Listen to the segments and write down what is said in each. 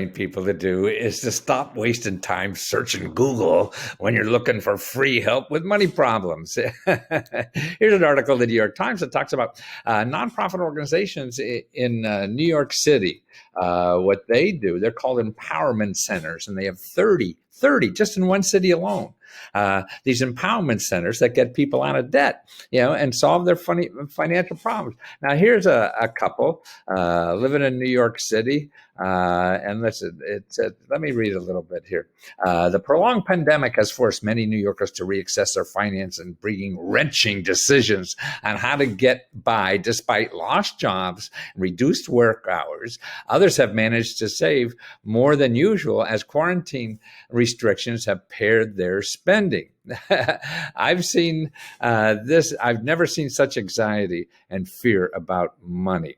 people to do is to stop wasting time searching Google when you're looking for free help with money problems. Here's an article in the New York Times that talks about nonprofit organizations in New York City. What they do, they're called empowerment centers, and they have 30 just in one city alone. These empowerment centers that get people out of debt, and solve their financial problems. Now, here's a couple living in New York City. And listen, let me read a little bit here. The prolonged pandemic has forced many New Yorkers to reassess their finances and bringing wrenching decisions on how to get by despite lost jobs and reduced work hours. Others have managed to save more than usual as quarantine restrictions have pared their spending. I've seen this. I've never seen such anxiety and fear about money.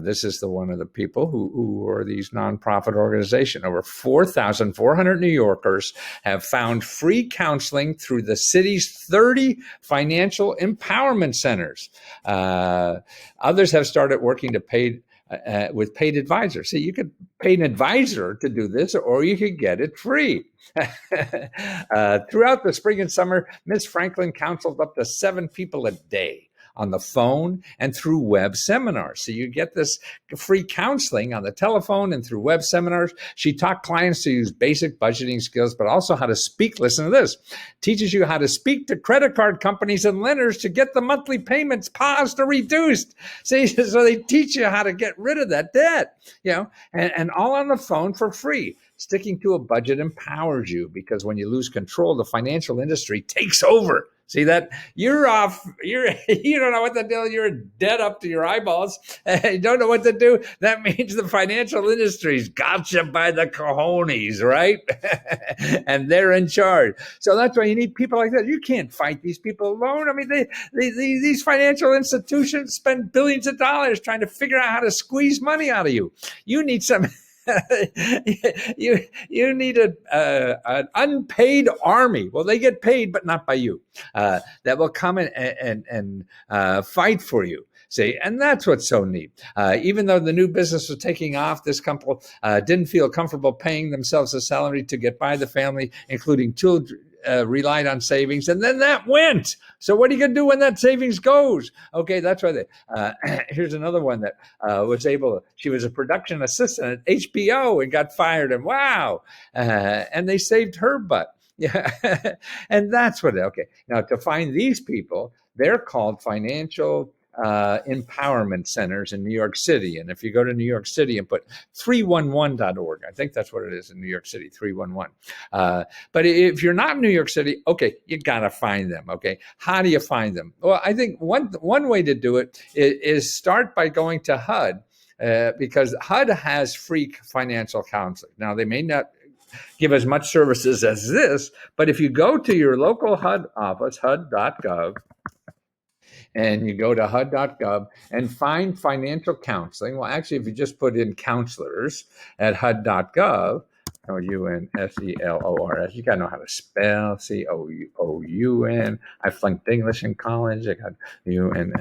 This is one of the people who are these nonprofit organizations. Over 4,400 New Yorkers have found free counseling through the city's 30 financial empowerment centers. Others have started working with paid advisors. So you could pay an advisor to do this, or you could get it free. Throughout the spring and summer, Ms. Franklin counseled up to 7 people a day on the phone and through web seminars. So you get this free counseling on the telephone and through web seminars. She taught clients to use basic budgeting skills, but also how to speak. Listen to this. Teaches you how to speak to credit card companies and lenders to get the monthly payments paused or reduced. See, so they teach you how to get rid of that debt, and all on the phone for free. Sticking to a budget empowers you because when you lose control, the financial industry takes over. See that? You're off. You don't know what to do. You're dead up to your eyeballs. You don't know what to do. That means the financial industry's got you by the cojones, right? And they're in charge. So that's why you need people like that. You can't fight these people alone. I mean, these financial institutions spend billions of dollars trying to figure out how to squeeze money out of you. You need some... you need an unpaid army. Well, they get paid, but not by you. That will come and fight for you. See, and that's what's so neat. Even though the new business was taking off, this couple didn't feel comfortable paying themselves a salary to get by the family, including children. Relied on savings, and then that went. So what are you going to do when that savings goes? Okay, that's why here's another one that she was a production assistant at HBO and got fired, and wow, and they saved her butt. Yeah, and that's okay. Now, to find these people, they're called financial empowerment centers in New York City. And if you go to New York City and put 311.org, I think that's what it is in New York City, 311. But if you're not in New York City, okay, you got to find them. Okay. How do you find them? Well, I think one way to do it is start by going to HUD, because HUD has free financial counseling. Now, they may not give as much services as this, but if you go to your local HUD office, HUD.gov, and you go to HUD.gov and find financial counseling. Well, actually, if you just put in counselors at HUD.gov, UNSELORS, you got to know how to spell COUN. I flunked English in college. I got UN.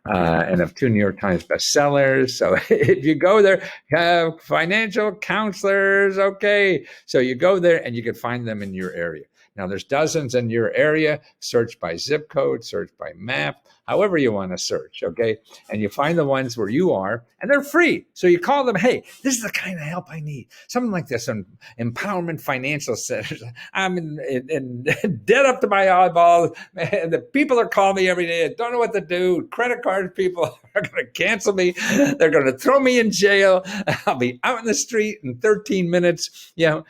And have 2 New York Times bestsellers. So if you go there, have financial counselors. Okay. So you go there and you can find them in your area. Now, there's dozens in your area. Search by zip code, search by map, however you want to search, okay? And you find the ones where you are, and they're free. So you call them, hey, this is the kind of help I need. Something like this, some empowerment financial centers. I'm in dead up to my eyeballs. Man, the people are calling me every day. I don't know what to do. Credit card people are going to cancel me. They're going to throw me in jail. I'll be out in the street in 13 minutes. The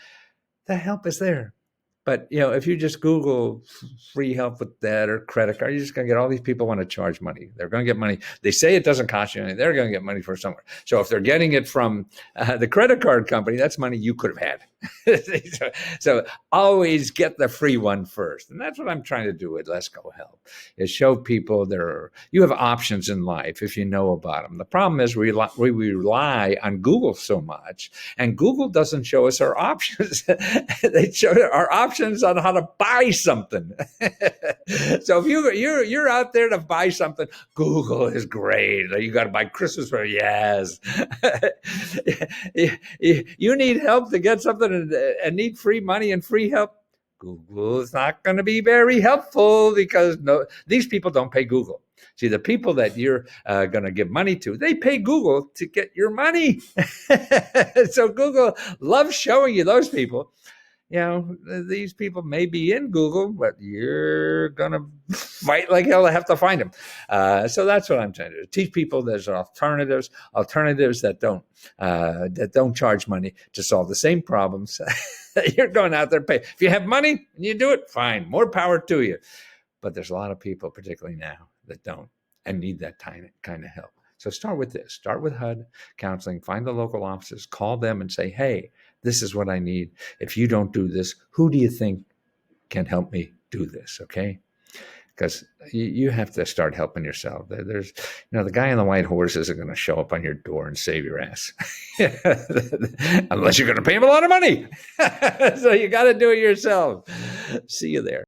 help is there. But, if you just Google free help with debt or credit card, you're just going to get all these people want to charge money. They're going to get money. They say it doesn't cost you anything. They're going to get money from somewhere. So if they're getting it from the credit card company, that's money you could have had. So always get the free one first. And that's what I'm trying to do with Let's Go Help, is show people you have options in life if you know about them. The problem is we rely on Google so much, and Google doesn't show us our options. They show our options instructions on how to buy something. So if you're out there to buy something, Google is great. You got to buy Christmas for yes. You need help to get something and need free money and free help. Google is not going to be very helpful because these people don't pay Google. See, the people that you're going to give money to, they pay Google to get your money. So Google loves showing you those people. These people may be in Google, but you're going to fight like hell to have to find them. So that's what I'm trying to do. Teach people there's alternatives that don't charge money to solve the same problems that you're going out there to pay. If you have money and you do it, fine, more power to you. But there's a lot of people, particularly now, that don't and need that kind of help. So start with this. Start with HUD counseling. Find the local offices. Call them and say, hey, this is what I need. If you don't do this, who do you think can help me do this? Okay? Because you have to start helping yourself. There's, the guy on the white horse isn't going to show up on your door and save your ass. Unless you're going to pay him a lot of money. So you got to do it yourself. See you there.